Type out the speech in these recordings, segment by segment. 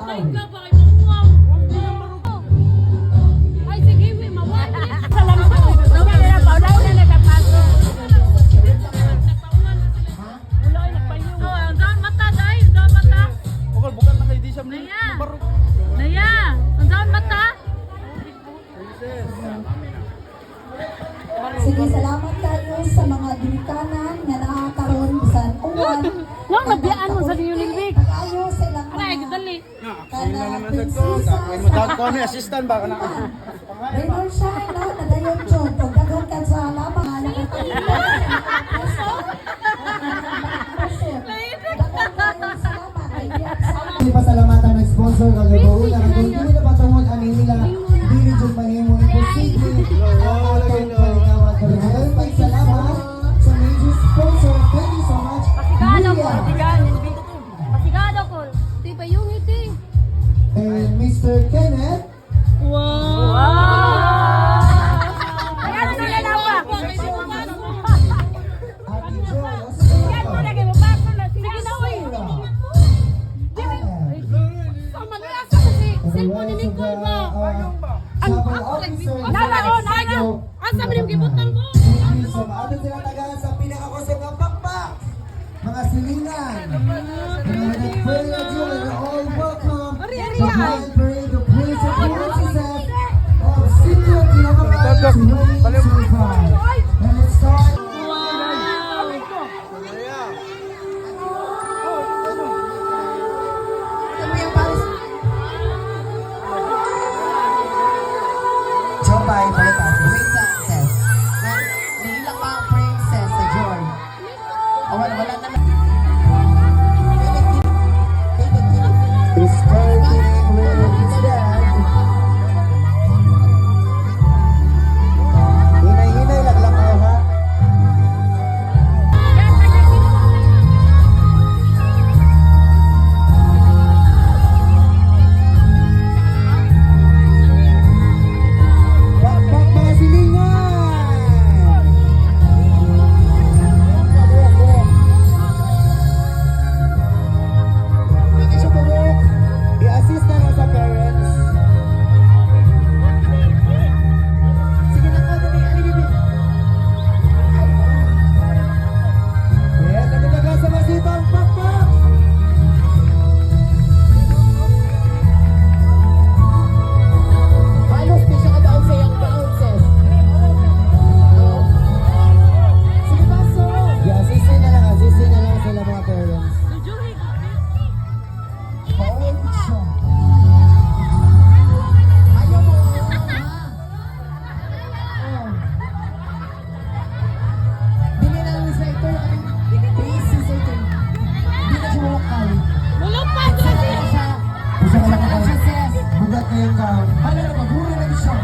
Ay, sige, may mawali. Okol, bukan na kayo di siya mali. Naya, ang daon mata. Sige, salamat tayo sa mga ginikanan nga nakakaroon sa uwan. Nang nabiyaan mo sa inyong limbig. Tayo sa ilang Aray, mga dali. kana Takuin prinsesa mo daw ko ni assistant ba ka na. Raymond siya, no? Nadayon dyan. Pagdagon ka sa laban. Di pasalamatan ng sponsor kagabaon na kung hindi na patungod ani nila dili jud mahimo imposible ang atong palingawan kami. Maraming pagsalamat sa major sponsor. Thank you so much. Pasigado ko, Julia pasigado ko. Di ba yung iti? and Mr. Kenneth. Wow! Ayan, sila na ba? Ate Joy Yan mo lagi mo pa ako na. Sige na, uy. Sama na sa kasi. Cellphone ni Nicole ba? Travel Officer. Nala, oh, nala. Asa ba yung gibutan ko? Thank you so much. Ato sila tagaan sa pinakakusog ng pakpak. Mga silingan. Mga nag-pray na Diyo, and all welcome. The Grand Parade of Praise and Princesses of City of Tinamapay 2025. And let's start. Jopay, palitan. Princess. Nihila pa ang princess sa Joy. Wala na lang. It's starting with its dad. Hinay-hinay lang ako, ha? Pakpak mga silingan! Hindi siya pabok. I-assist na lang sa parents. Sige na ko, dali, alibibi. Yes, nagkakaga sa masibang pakpak. Halos di siya kadaon sa iyong bounces. Sige ba, so? I-assist na lang sila mga parents. Paul siya. Ayaw mo. Oh. Dili na lang sa ito. Basis ito. Hindi na siya lokal. Wala pa. Isa ka lang ako. Bugat na yung gown. Hala na, maguro na siya.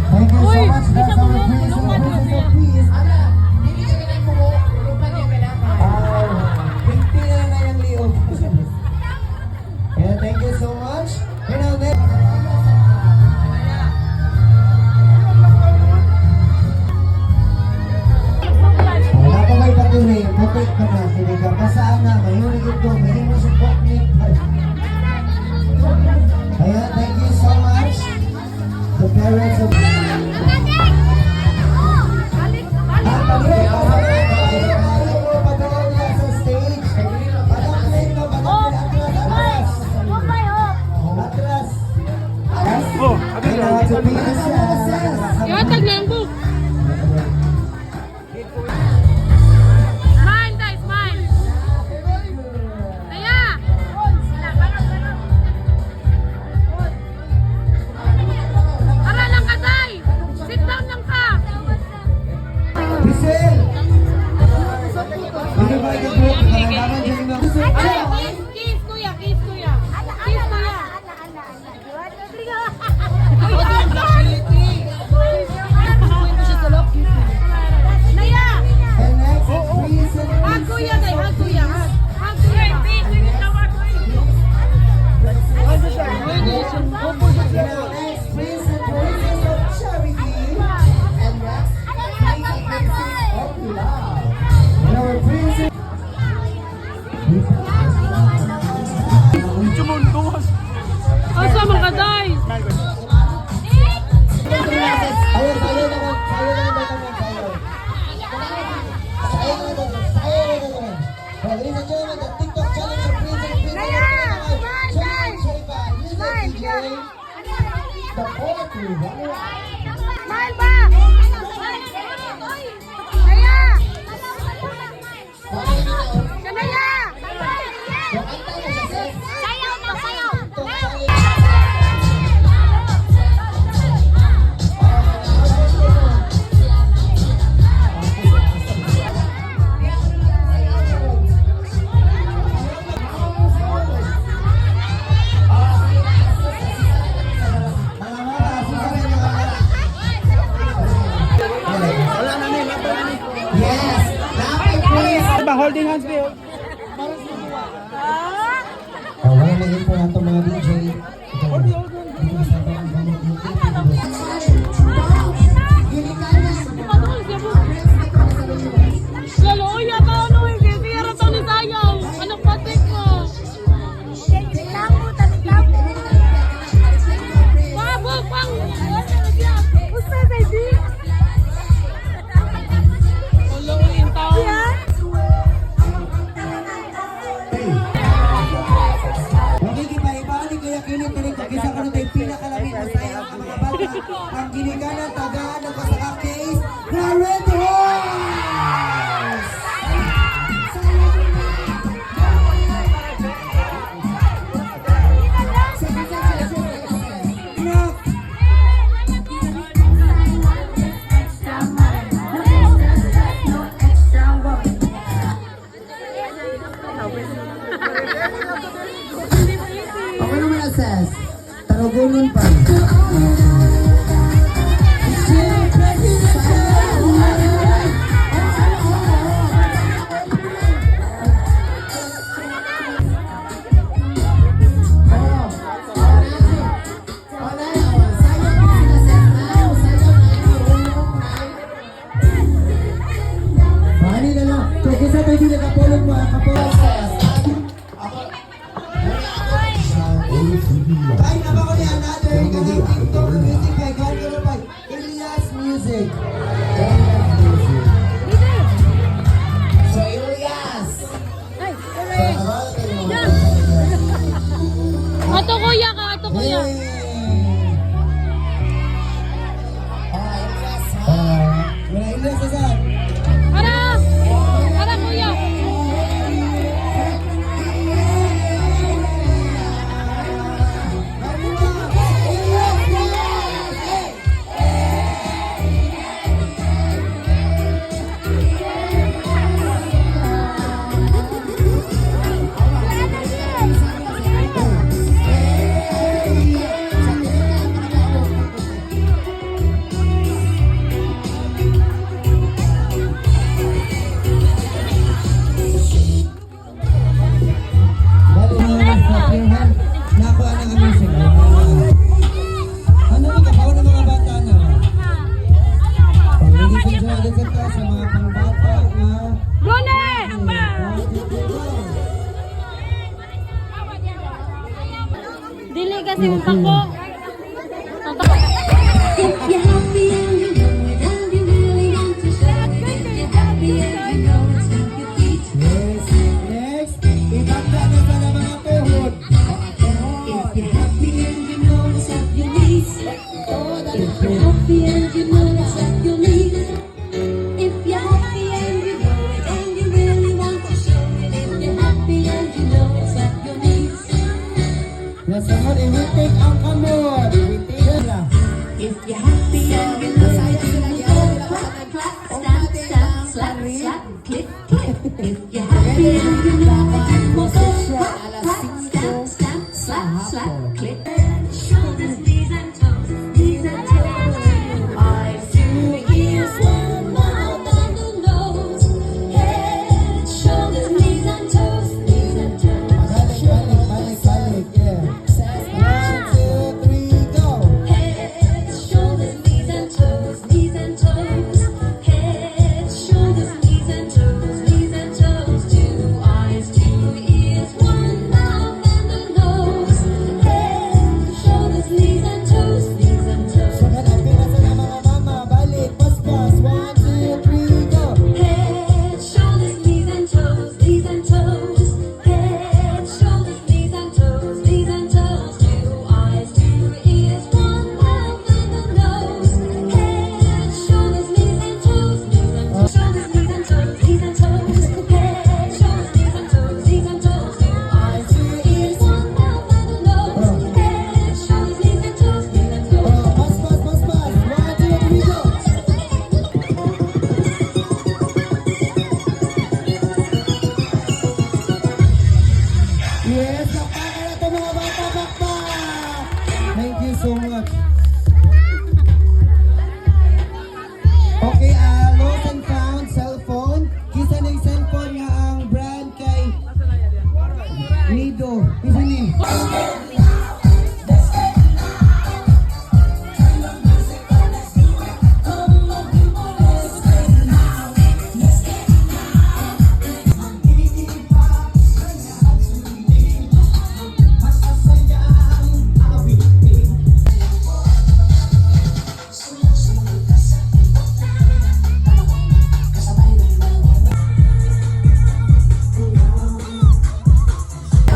Thank you so much. That's our Princess of Peace. Hala, hindi ka ganang buho. Lupa niya kailangan. Pinti na na yung liog. Yeah, thank you so much. And now next. Wala pa may patuloy. Mutik ka na. Sinigang ka saan na. Mahinig ito. Mahinig sa poknik. Ayan, thank you so much. The parents of... Iwatag na yung book. Smile, guys, smile. Naya. Tara lang ka, Day. Sit down lang ka. Ay, kiss, kuya, kiss, kuya. Kiss, kuya. Ala, ala, ala. the poetry runner. Mahal ba? Kaya! Kanaya! Sayaw na, sayaw! Wala na ni, laban na ni. Yes! Dapat please! Ba, holding hands kayo. Wala na info na itong mga DJ. Lalo, uya ka, ano, hindi. Tira to ni sayaw. Anong patik mo? Babo, pang! Usta, baby? Ulo, uling tao. Magiging-iba, ni Kuya Kilit, pinagkagisa ko na tayo pinakalamin. Masaya ang mga bata. Ang giniganan, tagaan ng kasaka case, the Red Horse! Ako naman assess. Tarugunin pa. Bali na lang. So, kung sa tayo hindi nakapulog mo, kapulog assess. Ay, nabako niya, another TikTok music by Gano by Elias Music. So, Elias! Ato kuya ka, ato kuya. Wala Elias na saan? Para! Para kuya. Nakuha ng music. Ano yung kapaw ng mga bata na? Pag-ibig sa agad sa sa mga pangbata na Brune! Dili kasi yung pako. If you're happy and you know it, and you really want to show it. If you're happy and you know it, stamp your feet. Next, ibangga na sa mga tuhod. If you're happy and you know it, stamp your knees. If you're happy and you know it, stamp your knees. If you're happy and you know it, and you really want to show it. If you're happy and you know it, stamp your knees. Nasunod, iwitik ang kamot. Iwitik na. If you're happy and you know it, clap, clap, stamp, stamp, slap, slap, click, click. If you're happy and you know it, clap, clap, stamp, stamp, slap, slap, click. Shoulders, knees and toes, knees and toes. Eyes, 2 ears, 1 mouth and a nose. Head, shoulders, knees and toes, knees and toes. Balik, yeah. 1, 2, 3, go. Head, shoulders, knees and toes, knees and toes. Head, shoulders, knees and toes, knees and toes. 2 eyes, 2 ears, 1 mouth and a nose. Head, ato mga bata, bakbak! Thank you so much. Okay, lost and found cellphone. Kisa na yung cellphone nga ang brand kay Nido. Kisa ni?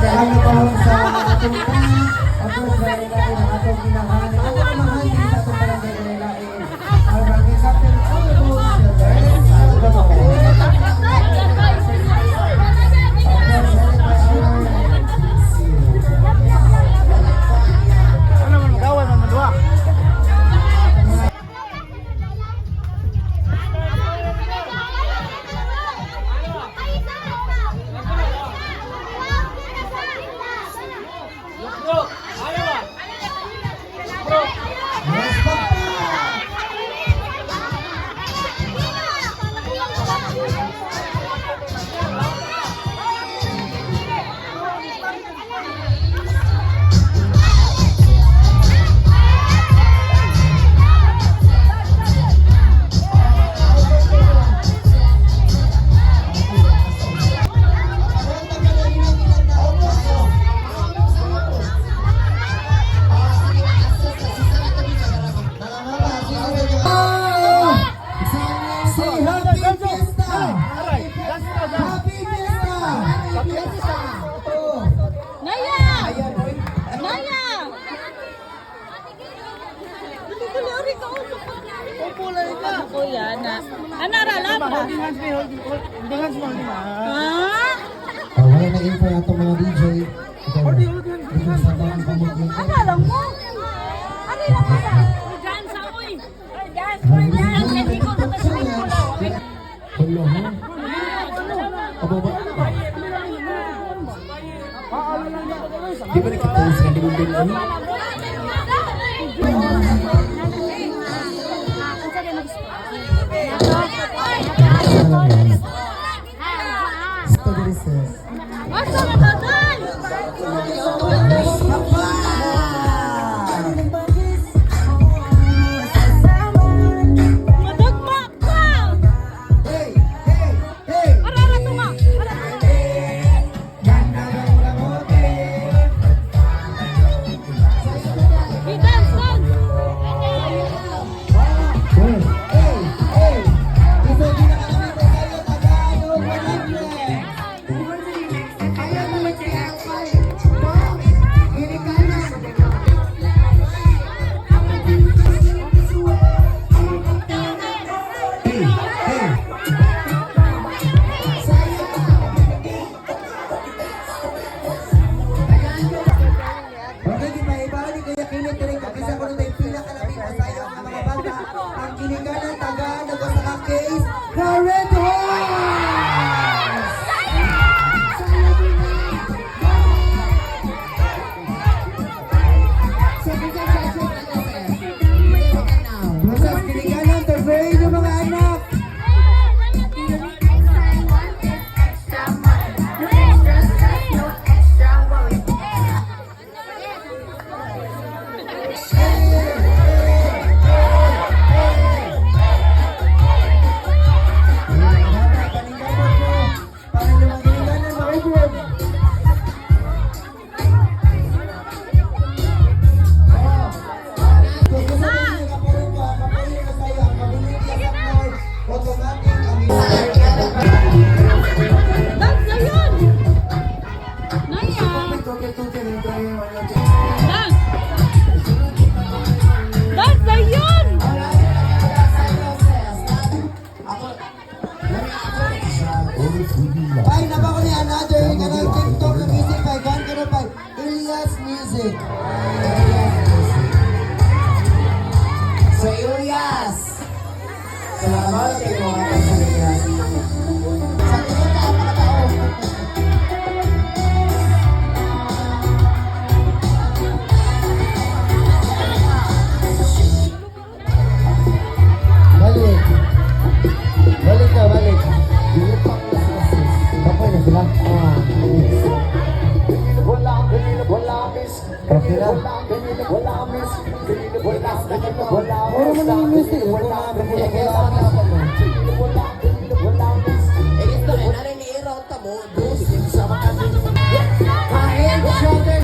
Dahil na pa sa atong team, tapos dahil natin ang atong ginahal, ang kamahal din sa atong barangay Galilain. Ang barangay captain, Honorable Sylvain Salvador. Ano man magawa man madua? Yes, bakbak! Say happy fiesta! Aray, last na daw. Happy fiesta! Oh. Naya! Naya! Hindi ko liori ka usap. Opo lang ka. Kuya na. Anara labra. Holding hands, may holding hands mo. Ha? Wala na info na itong mga DJ. Ito sa taong pamugin. Ano lang mo? Ano lang mo sa? Dance amoy. Dance for dance. Hindi ko sa tasay ko lang. Hello, ha? Abo ba? Di ba nakipose na di mo bilhin? Stabilises. Asa ka tatay? Madagma ka! Hey! Hey! Hey! Arara tunga! Ganda ng lamote! Dance, dance! Hey! Hey! Hey! Ito yung pinakalamit ko sa'yo, Tagalog 100! Hey! Hey! Okay, di ba iba? Di kaya kinikilig ka kasi ako nung pinakalamig ko sa'yo ang mga bata. Ang kiniganan, taga, nagwasa ka case, the Red Horse! Masas kiniganan, the brave yung mga anak. Para naman kiniganan, mga Edward. Dance na yun! Naya! Dance! Dance na yun! Ay, naba ko ni another kanal TikTok ng music by Gan Kanapay, Elias Music. So, Elias! Salamat kayo mga Elias. Sa tingin ka, mga tao. Okay lang. Puro mo na yung music.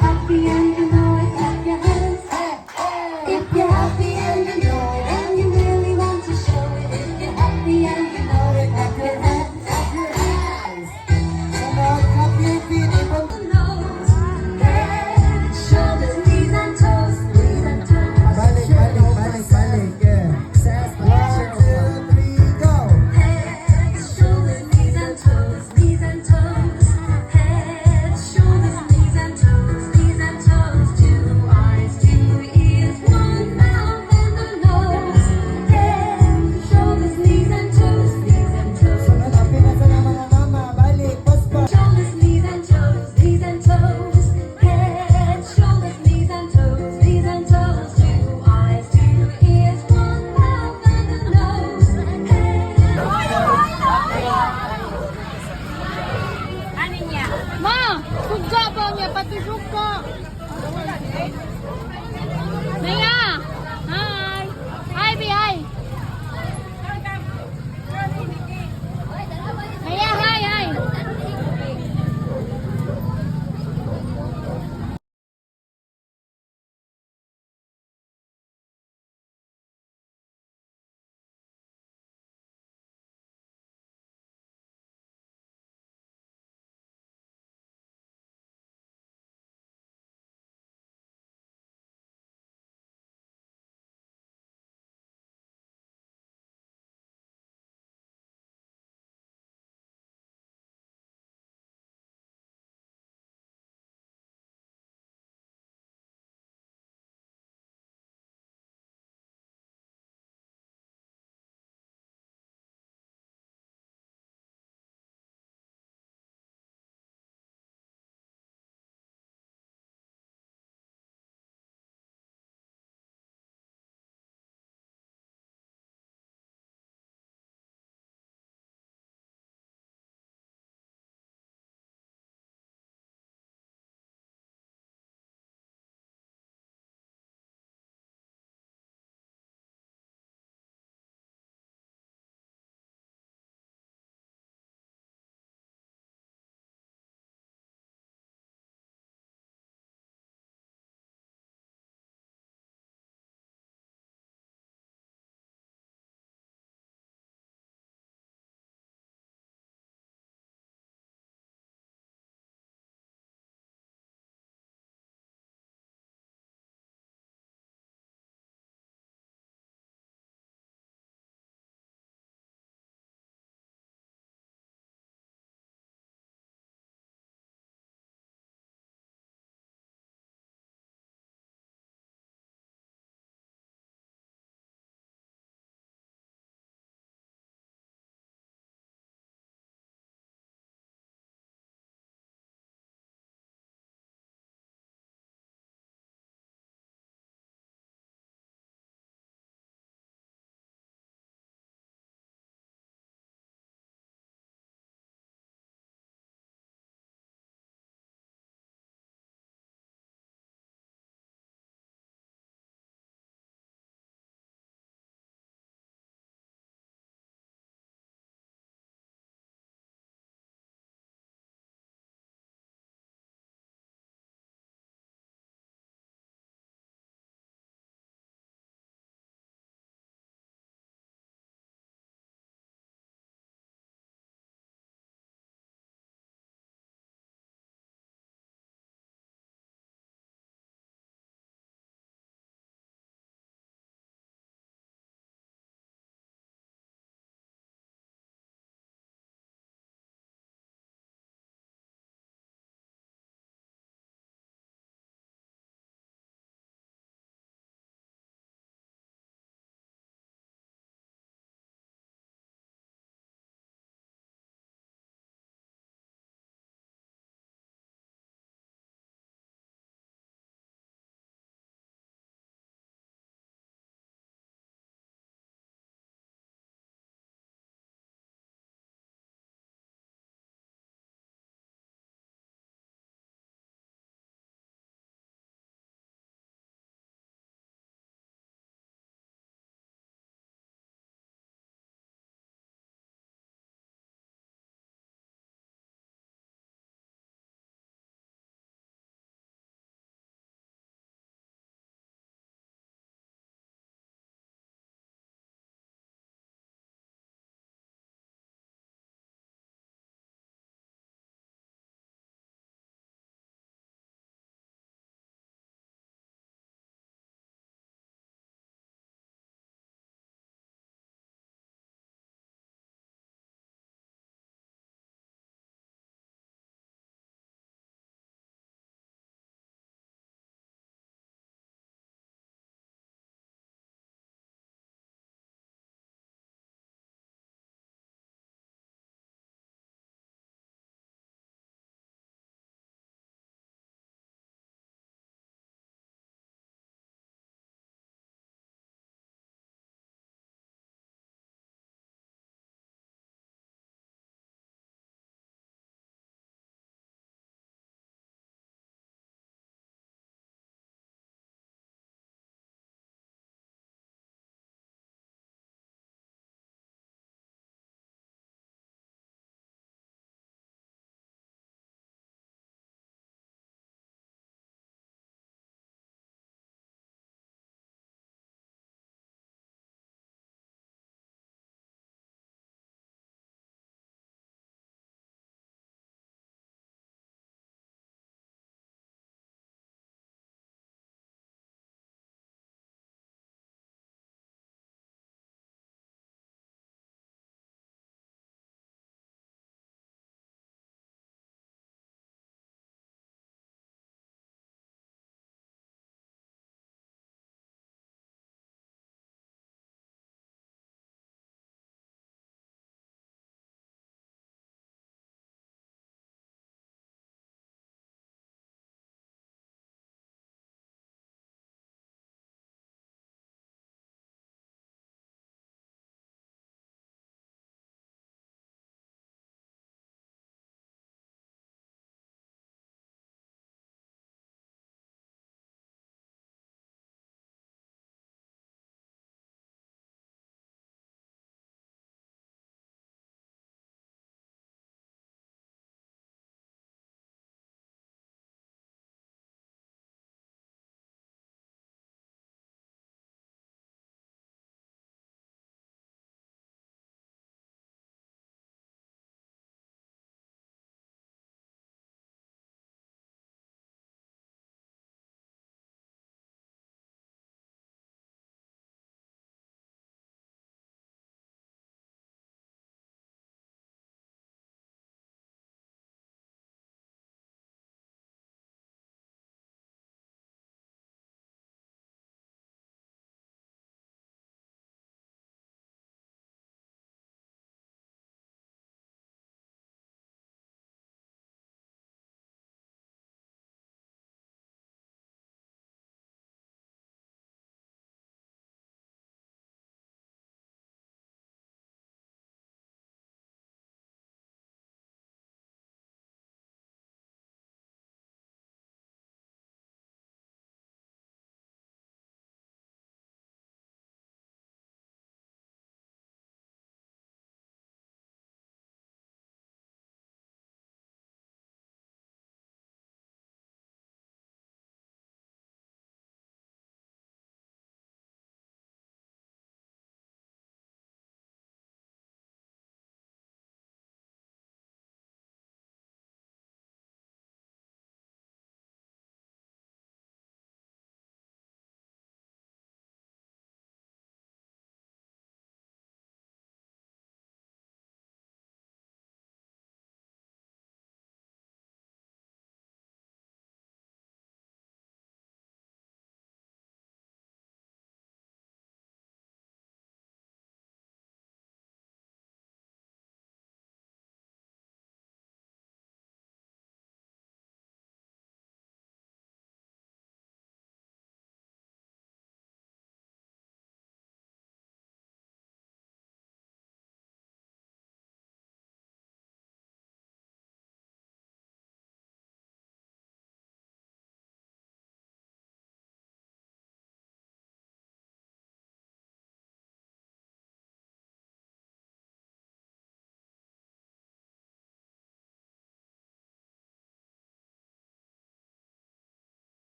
Happy and you know it, clap your hands. If you're happy and you know it, and you really want to show it. If you're happy and you know it, clap your hands. Clap your hands. Clap your feet. Nose, head, shoulders, knees and toes, knees and toes. Balik. Yeah. Says the 1, 2, 3, go. Head, shoulders, knees and toes, knees and toes. Head, shoulders, knees and toes, knees and toes. 2 eyes, 2 ears, 1 mouth and a nose. Head, shoulders, knees and toes, knees and toes. Hanapin na sa mga mama. Balik. Paspa. Shoulders, knees and toes, knees and toes. Head, shoulders, knees and toes, knees and toes. 2 eyes, 2 ears, 1 mouth and a nose. Head. Ano niya? Ma! Sugga ba niya? Pati sugga! Naya!